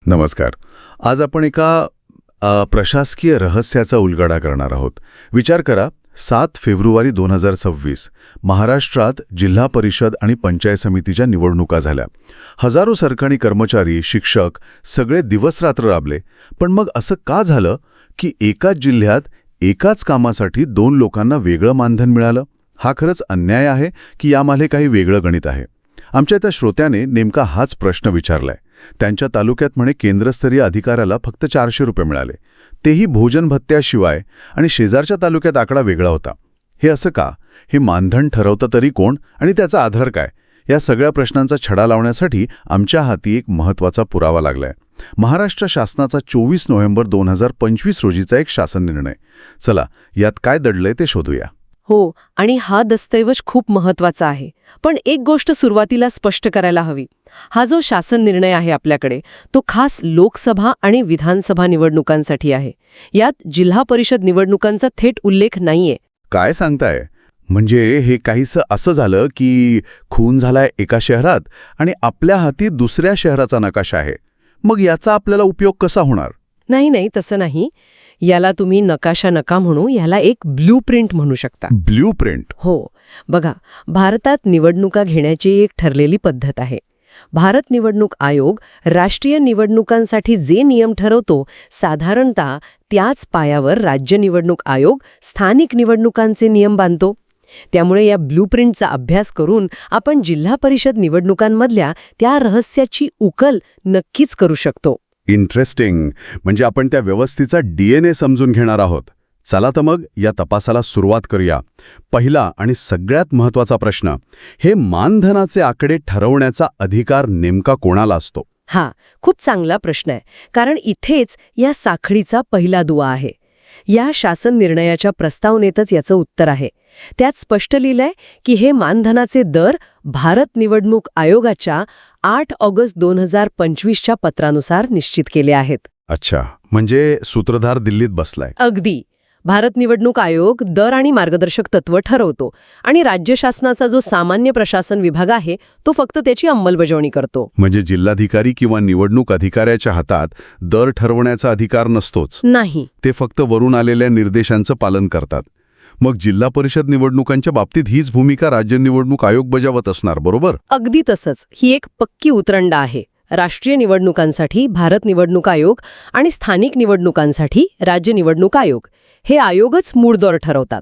नमस्कार. आज आपण एका प्रशासकीय रहस्याचा उलगडा करणार आहोत. विचार करा, 7 फेब्रुवारी 2026 महाराष्ट्रात जिल्हा परिषद आणि पंचायत समितीच्या निवडणुका झाल्या. हजारो सरकारी कर्मचारी, शिक्षक सगळे दिवसरात्र राबले. पण मग असं का झालं की एकाच जिल्ह्यात एकाच कामासाठी 2 लोकांना वेगळं मानधन मिळालं? हा खरंच अन्याय आहे की यामागे काही वेगळं गणित आहे? आमच्या त्या श्रोत्याने नेमका हाच प्रश्न विचारलाय. त्यांच्या तालुक्यात म्हणे केंद्रस्तरीय अधिकाऱ्याला फक्त 400 रुपये मिळाले, तेही भोजन भत्त्याशिवाय, आणि शेजारच्या तालुक्यात आकडा वेगळा होता. हे असं का? हे मानधन ठरवतं तरी कोण आणि त्याचा आधार काय? या सगळ्या प्रश्नांचा छडा लावण्यासाठी आमच्या हाती एक महत्त्वाचा पुरावा लागलाय. महाराष्ट्र शासनाचा 24 नोव्हेंबर 2025 रोजीचा एक शासन निर्णय. चला, यात काय दडलंय ते शोधूया. हो, आणि हा दस्तऐवज खूप महत्वाचा आहे. पण एक गोष्ट सुरुवातीला स्पष्ट करायला हवी. हा जो शासन निर्णय आहे आपल्याकडे, तो खास लोकसभा आणि विधानसभा निवडणुकांसाठी आहे. यात जिल्हा परिषद निवडणुकांचा थेट उल्लेख नाहीये. काय सांगताय? म्हणजे हे काहीसं असं झालं की खून झालाय एका शहरात आणि आपल्या हाती दुसऱ्या शहराचा नकाशा आहे. मग याचा आपल्याला उपयोग कसा होणार? नाही, तसं नाही. याला तुम्ही नकाशा नका म्हणू, याला एक ब्लूप्रिंट म्हणू शकता. ब्लूप्रिंट? हो. बघा, भारतात निवडणुका घेण्याची एक ठरलेली पद्धत आहे. भारत निवडणूक आयोग राष्ट्रीय निवडणुकांसाठी जे नियम ठरवतो, साधारणतः त्याच पायावर राज्य निवडणूक आयोग स्थानिक निवडणुकांचे नियम बांधतो. त्यामुळे या ब्लूप्रिंटचा अभ्यास करून आपण जिल्हा परिषद निवडणुकांमधल्या त्या रहस्याची उकल नक्कीच करू शकतो. इंटरेस्टिंग. म्हणजे आपण त्या व्यवस्थेचा DNA समजून घेणार आहोत. चला तर मग या तपासाला सुरुवात करूया. पहिला आणि सगळ्यात महत्त्वाचा प्रश्न, हे मानधनाचे आकडे ठरवण्याचा अधिकार नेमका कोणाला असतो? हा खूप चांगला प्रश्न आहे, कारण इथेच या साखळीचा पहिला दुवा आहे. या शासन निर्णयाच्या प्रस्तावनेतच याचं उत्तर आहे. त्यात स्पष्ट लिहिलंय की हे मानधनाचे दर भारत निवडणूक आयोगाच्या 8 ऑगस्ट 2025च्या पत्रानुसार निश्चित केले आहेत. अच्छा, म्हणजे सूत्रधार दिल्लीत बसलाय. अगदी. भारत निवडणूक आयोग दर आणि मार्गदर्शक तत्त्व ठरवतो आणि राज्य शासनाचा जो सामान्य प्रशासन विभाग आहे तो फक्त त्याची अंमलबजावणी करतो. म्हणजे जिल्हाधिकारी किंवा निवडणूक अधिकाऱ्याच्या हातात दर ठरवण्याचा अधिकार नसतोच. नाही. ते फक्त वरून आलेल्या निर्देशांचं पालन करतात. मग जिल्हा परिषद निवडणुकांच्या बाबतीत हीच भूमिका राज्य निवडणूक आयोग बजावत असणार, बरोबर? अगदी तसंच. ही एक पक्की उतरंड आहे. राष्ट्रीय निवडणुकांसाठी भारत निवडणूक आयोग आणि स्थानिक निवडणुकांसाठी राज्य निवडणूक आयोग हे आयोगच मूळ दर ठरवतात.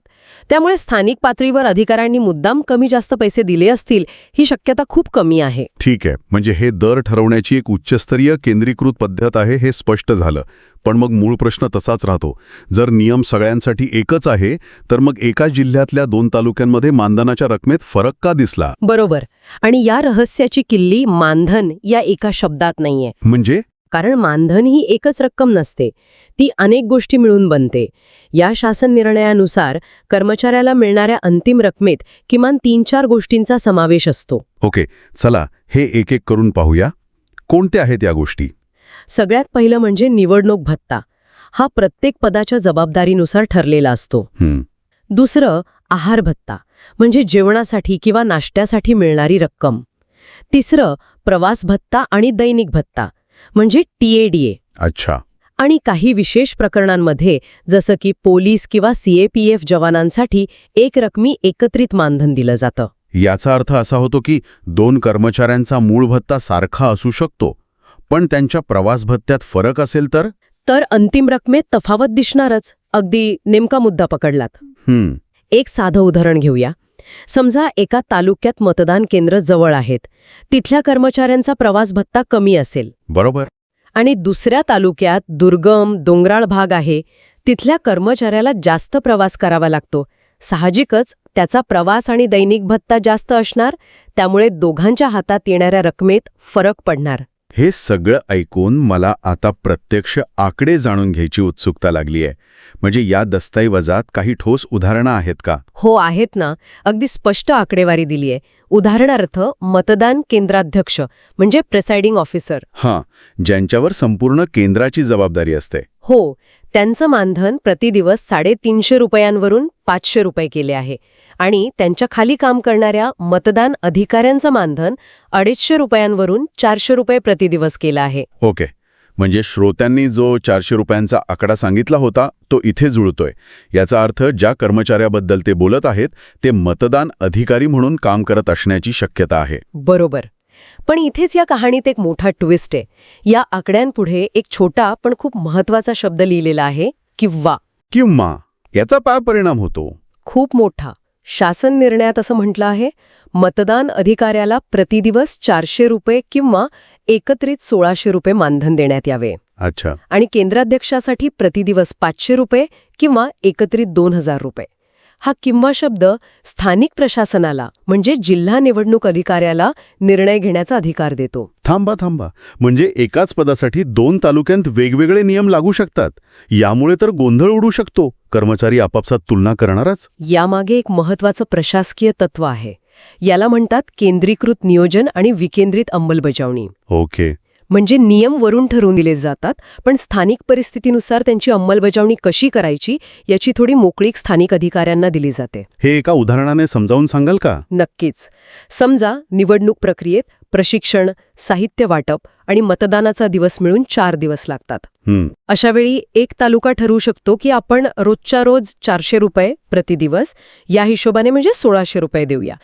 त्यामुळे स्थानिक पातळीवर अधिकाऱ्यांनी मुद्दाम कमी जास्त पैसे दिले असतील ही शक्यता खूप कमी आहे. ठीक आहे, म्हणजे हे दर ठरवण्याची एक उच्चस्तरीय केंद्रीकृत पद्धत आहे हे स्पष्ट झालं. पण मग मूळ प्रश्न तसाच राहतो. जर नियम सगळ्यांसाठी एकच आहे तर मग एका जिल्ह्यातल्या 2 तालुक्यांमध्ये मानधनाच्या रकमेत फरक का दिसला? बरोबर. आणि या रहस्याची किल्ली मानधन या एका शब्दात नाहीये. म्हणजे? कारण मानधन ही एकच रक्कम नसते, ती अनेक गोष्टी मिळून बनते. या शासन निर्णयानुसार कर्मचाऱ्याला मिळणाऱ्या अंतिम रकमेत किमान 3-4 गोष्टींचा समावेश असतो. ओके, चला हे एक एक करून पाहूया. कोणत्या आहेत या गोष्टी? सगळ्यात पहिलं म्हणजे निवडणूक भत्ता. हा प्रत्येक पदाच्या जबाबदारीनुसार ठरलेला असतो. दुसरं आहार भत्ता, म्हणजे जेवणासाठी किंवा नाश्त्यासाठी मिळणारी रक्कम. तिसरं प्रवास भत्ता आणि दैनिक भत्ता, म्हणजे TADA. अच्छा. आणि काही विशेष प्रकरणांमध्ये जसं की पोलीस किंवा CAPF जवानांसाठी एक रकमी एकत्रित मानधन दिलं जातं. याचा अर्थ असा होतो की 2 कर्मचाऱ्यांचा मूळ भत्ता सारखा असू शकतो, पण त्यांच्या प्रवास भत्त्यात फरक असेल तर अंतिम रकमेत तफावत दिसणारच. अगदी नेमका मुद्दा पकडलात. एक साधं उदाहरण घेऊया. समजा एका तालुक्यात मतदान केंद्र जवळ आहेत. तिथल्या कर्मचाऱ्यांचा प्रवास भत्ता कमी असेल. बरोबर. आणि दुसऱ्या तालुक्यात दुर्गम डोंगराळ भाग आहे. तिथल्या कर्मचाऱ्याला जास्त प्रवास करावा लागतो. साहजिकच त्याचा प्रवास आणि दैनिक भत्ता जास्त असणार. त्यामुळे दोघांच्या हातात येणाऱ्या रकमेत फरक पडणार. हे सगळं ऐकून मला आता प्रत्यक्ष आकडे जाणून घ्यायची उत्सुकता लागली आहे. म्हणजे या दस्तऐवजात काही ठोस उदाहरणं आहेत का? हो, आहेत ना. अगदी स्पष्ट आकडेवारी दिलीये. उदाहरणार्थ मतदान केंद्राध्यक्ष म्हणजे प्रिसाइडिंग ऑफिसर. ज्यांच्यावर संपूर्ण केंद्राची जबाबदारी असते. हो, त्यांचं मानधन प्रतिदिवस 350 रुपयांवरून 500 रुपये केले आहे. आणि त्यांच्या खाली काम करणाऱ्या मतदान अधिकाऱ्यांचं मानधन 250 रुपयांवरून 400 रुपये प्रतिदिवस केलं आहे. ओके, म्हणजे श्रोत्यांनी जो 400 रुपयांचा आकडा सांगितला होता तो इथे जुळतोय. याचा अर्थ ज्या कर्मचाऱ्याबद्दल ते बोलत आहेत ते मतदान अधिकारी म्हणून काम करत असण्याची शक्यता आहे. बरोबर. पण इथेच या कहाणीत एक मोठा ट्विस्ट आहे. या आकड्यांपुढे एक छोटा पण खूप महत्वाचा शब्द लिहिलेला आहे, किंवा. किंवा याचा काय परिणाम होतो? खूप मोठा. शासन निर्णयात असं म्हटलं आहे, मतदान अधिकाऱ्याला प्रतिदिवस 400 रुपये किंवा एकत्रित 1600 रुपये मानधन देण्यात यावे. अच्छा. आणि केंद्राध्यक्षासाठी प्रतिदिवस 500 रुपये किंवा एकत्रित 2000 रुपये. हा किंवा शब्द स्थानिक प्रशासनाला म्हणजे जिल्हा निवडणूक अधिकाऱ्याला निर्णय घेण्याचा अधिकार देतो. थांबा. म्हणजे एकाच पदासाठी 2 तालुक्यांत वेगवेगळे नियम लागू शकतात. यामुळे तर गोंधळ उडू शकतो. कर्मचारी आपापसात तुलना करणारच. यामागे एक महत्वाचं प्रशासकीय तत्व आहे. याला म्हणतात केंद्रीकृत नियोजन आणि विकेंद्रित अंमलबजावणी. ओके. म्हणजे नियम वरून ठरवून दिले जातात, पण स्थानिक परिस्थितीनुसार त्यांची अंमलबजावणी कशी करायची याची थोडी मोकळीक स्थानिक अधिकाऱ्यांना दिली जाते. हे एका उदाहरणाने समजावून सांगाल का? नक्कीच. समजा निवडणूक प्रक्रियेत प्रशिक्षण, साहित्य वाटप आणि मतदानाचा दिवस मिळून 4 दिवस लागतात. अशावेळी एक तालुका ठरवू शकतो की आपण रोजच्या रोज 400 रुपये प्रतिदिवस या हिशोबाने म्हणजे 1600 रुपये देऊया.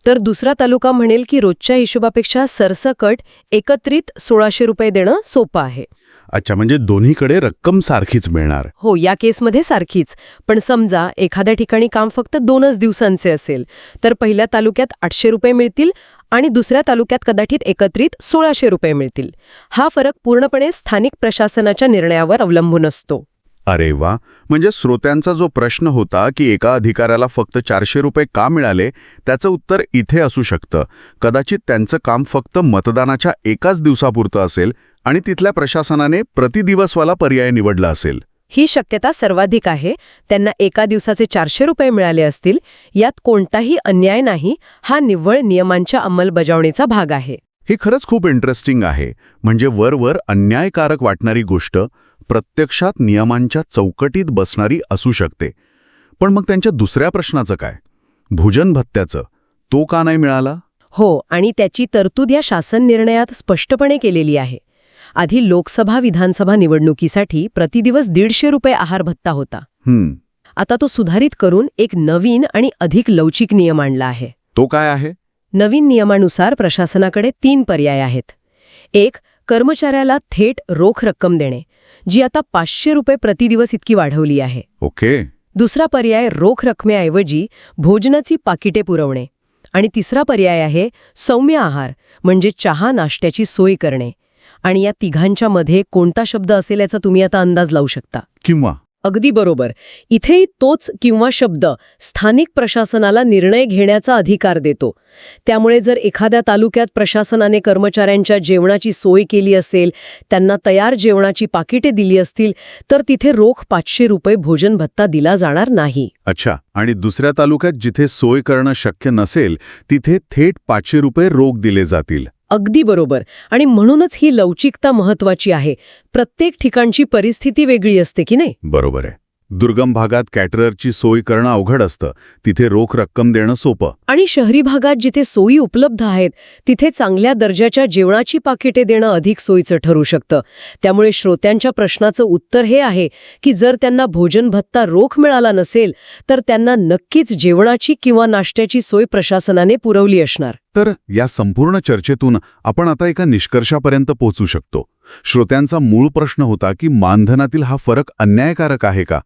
तर दुसरा तालुका म्हणेल की रोजच्या हिशोबापेक्षा सरसकट एकत्रित 1600 रुपये देणं सोपं आहे. अच्छा, म्हणजे दोन्हीकडे रक्कम सारखीच मिळणार. हो, या केसमध्ये सारखीच. पण समजा एखाद्या ठिकाणी काम फक्त 2च दिवसांचे असेल तर पहिल्या तालुक्यात 800 रुपये मिळतील आणि दुसऱ्या तालुक्यात कदाचित एकत्रित 1600 रुपये मिळतील. हा फरक पूर्णपणे स्थानिक प्रशासनाच्या निर्णयावर अवलंबून असतो. अरे वा. म्हणजे श्रोत्यांचा जो प्रश्न होता की एका अधिकाऱ्याला फक्त 400 रुपये का मिळाले, त्याचं उत्तर इथे असू शकतं. कदाचित त्यांचं काम फक्त मतदानाच्या एकाच दिवसापुरतं असेल आणि तिथल्या प्रशासनाने प्रतिदिवसवाला पर्याय निवडला असेल. ही शक्यता सर्वाधिक आहे. त्यांना एका दिवसाचे 400 रुपये मिळाले असतील. यात कोणताही अन्याय नाही. हा निव्वळ नियमांच्या अंमलबजावणीचा भाग आहे. हे खरंच खूप इंटरेस्टिंग आहे. म्हणजे वरवर अन्यायकारक वाटणारी गोष्ट प्रत्यक्षात नियमांच्या चौकटीत बसणारी असू शकते. पण मग त्यांच्या दुसऱ्या प्रश्नाचं काय? भोजन भत्त्याचं, तो का नाही मिळाला? हो, आणि त्याची तरतूद या शासन निर्णयात स्पष्टपणे केलेली आहे. आधी लोकसभा विधानसभा निवडणुकीसाठी प्रतिदिवस 150 रुपये आहार भत्ता होता. आता तो सुधारित करून एक नवीन आणि अधिक लवचिक नियम आणला आहे. तो काय आहे? नवीन नियमानुसार प्रशासनाकडे 3 पर्याय आहेत. 1. कर्मचाऱ्याला थेट रोख रक्कम देणे, जी आता 500 रुपये प्रतिदिवस इतकी वाढवली आहे. ओके. दुसरा पर्याय रोख रकमेऐवजी भोजनाची पाकिटे पुरवणे. आणि तिसरा पर्याय आहे सौम्य आहार, म्हणजे चहा नाश्त्याची सोय करणे. आणि या तिघांच्या मध्ये कोणता शब्द असेल याचा तुम्ही आता अंदाज लावू शकता. किंवा. अगदी बरोबर. इथेही तोच किंवा शब्द स्थानिक प्रशासनाला निर्णय घेण्याचा अधिकार देतो. त्यामुळे जर एखाद्या तालुक्यात प्रशासनाने कर्मचाऱ्यांच्या जेवणाची सोय केली असेल, त्यांना तयार जेवणाची पाकिटे दिली असतील, तर तिथे रोख 500 रुपये भोजन भत्ता दिला जाणार नाही. अच्छा. आणि दुसऱ्या तालुक्यात जिथे सोय करणं शक्य नसेल तिथे थेट 500 रुपये रोख दिले जातील. अगदी बरोबर. आणि म्हणूनच ही लवचिकता महत्वाची आहे. प्रत्येक ठिकाणची परिस्थिती वेगळी असते की नाही? बरोबर आहे. दुर्गम भागात कॅटररची सोय करणं अवघड असतं, तिथे रोख रक्कम देणं सोपं. आणि शहरी भागात जिथे सोयी उपलब्ध आहेत तिथे चांगल्या दर्जाच्या जेवणाची पाकिटे देणं अधिक सोयीचं ठरू शकतं. त्यामुळे श्रोत्यांच्या प्रश्नाचं उत्तर हे आहे की जर त्यांना भोजन भत्ता रोख मिळाला नसेल तर त्यांना नक्कीच जेवणाची किंवा नाश्त्याची सोय प्रशासनाने पुरवली असणार. तर या संपूर्ण चर्चेतून आपण आता एका निष्कर्षापर्यंत पोहोचू शकतो. श्रोत्यांचा मूळ प्रश्न होता की मानधनातील हा फरक अन्यायकारक आहे का?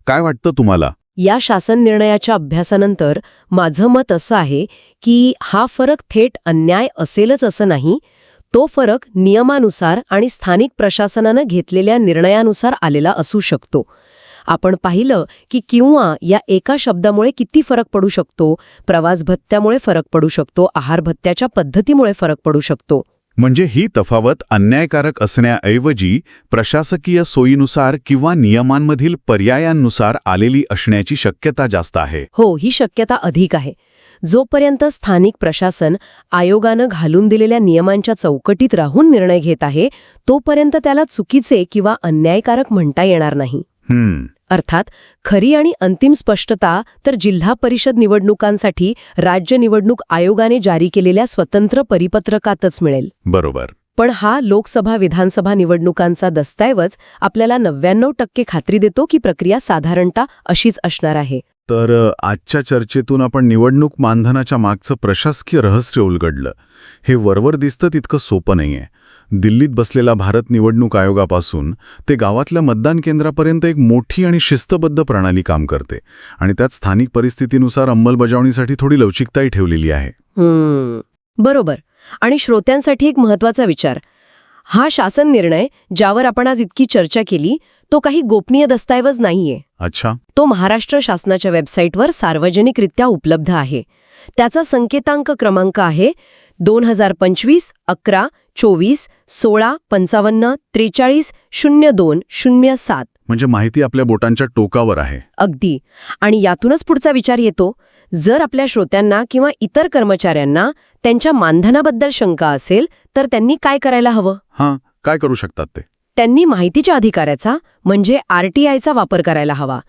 काय वाटतं तुम्हाला? या शासन निर्णयाच्या अभ्यासानंतर माझं मत असं आहे की हा फरक थेट अन्याय असेलच असं नाही. तो फरक नियमानुसार आणि स्थानिक प्रशासनानं घेतलेल्या निर्णयानुसार आलेला असू शकतो. आपण पाहिलं की किंवा या एका शब्दामुळे किती फरक पडू शकतो. प्रवास भत्त्यामुळे फरक पडू शकतो, आहार भत्त्याच्या पद्धतीमुळे फरक पडू शकतो. म्हणजे ही तफावत अन्यायकारक असण्याऐवजी प्रशासकीय सोयीनुसार किंवा नियमांमधील पर्यायांनुसार आलेली असण्याची शक्यता जास्त आहे. हो, ही शक्यता अधिक आहे. जोपर्यंत स्थानिक प्रशासन आयोगानं घालून दिलेल्या नियमांच्या चौकटीत राहून निर्णय घेत आहे तोपर्यंत त्याला चुकीचे किंवा अन्यायकारक म्हणता येणार नाही. अर्थात खरी आणि अंतिम स्पष्टता तर जिल्हा परिषद निवडणुकांसाठी राज्य निवडणूक आयोगाने जारी केलेल्या स्वतंत्र परिपत्रकातच मिळेल. बरोबर. पण हा लोकसभा विधानसभा निवडणुकांचा दस्तऐवज आपल्याला 99% खात्री देतो की प्रक्रिया साधारणतः अशीच असणार आहे. तर आजच्या चर्चेतून आपण निवडणूक मानधनाच्या मागचं प्रशासकीय रहस्य उलगडलं. हे वरवर दिसतं तितकं सोपं नाहीये. दिल्लीत बसलेला भारत निवडणूक आयोगापासून ते गावातल्या मतदान केंद्रापर्यंत एक मोठी आणि शिस्तबद्ध प्रणाली काम करते आणि त्यात स्थानिक परिस्थितीनुसार अंमलबजावणीसाठी थोडी लवचिकताही ठेवलेली आहे. बरोबर. आणि श्रोत्यांसाठी एक महत्वाचा विचार. हा शासन निर्णय ज्यावर आपण आज इतकी चर्चा केली तो काही गोपनीय दस्तऐवज नाहीये. अच्छा. तो महाराष्ट्र शासनाच्या वेबसाईटवर सार्वजनिकरित्या उपलब्ध आहे. त्याचा संकेतांक क्रमांक आहे 2025-11-24-16-55-43-02-07. म्हणजे माहिती आपल्या बोटांच्या टोकावर आहे. अगदी. आणि यातूनच पुढचा विचार येतो, जर आपल्या श्रोत्यांना किंवा इतर कर्मचाऱ्यांना त्यांच्या मानधनाबद्दल शंका असेल तर त्यांनी काय करायला हवं? हां, काय करू शकतात ते? त्यांनी माहितीच्या अधिकाराचा म्हणजे RTIचा वापर करायला हवा.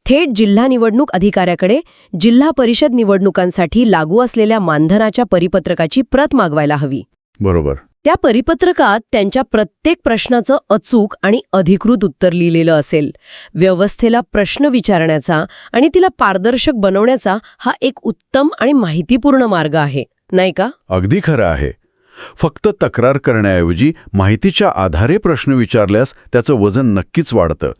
थेट जिल्हा निवडणूक अधिकाऱ्याकडे जिल्हा परिषद निवडणुकांसाठी लागू असलेल्या मानधनाच्या परिपत्रकाची प्रत मागवायला हवी. बरोबर. त्या परिपत्रकात त्यांच्या प्रत्येक प्रश्नाचं अचूक आणि अधिकृत उत्तर लिहिलेलं असेल. व्यवस्थेला प्रश्न विचारण्याचा आणि तिला पारदर्शक बनवण्याचा हा एक उत्तम आणि माहितीपूर्ण मार्ग आहे, नाही का? अगदी खरं आहे. फक्त तक्रार करण्याऐवजी माहितीच्या आधारे प्रश्न विचारल्यास त्याचं वजन नक्कीच वाढतं.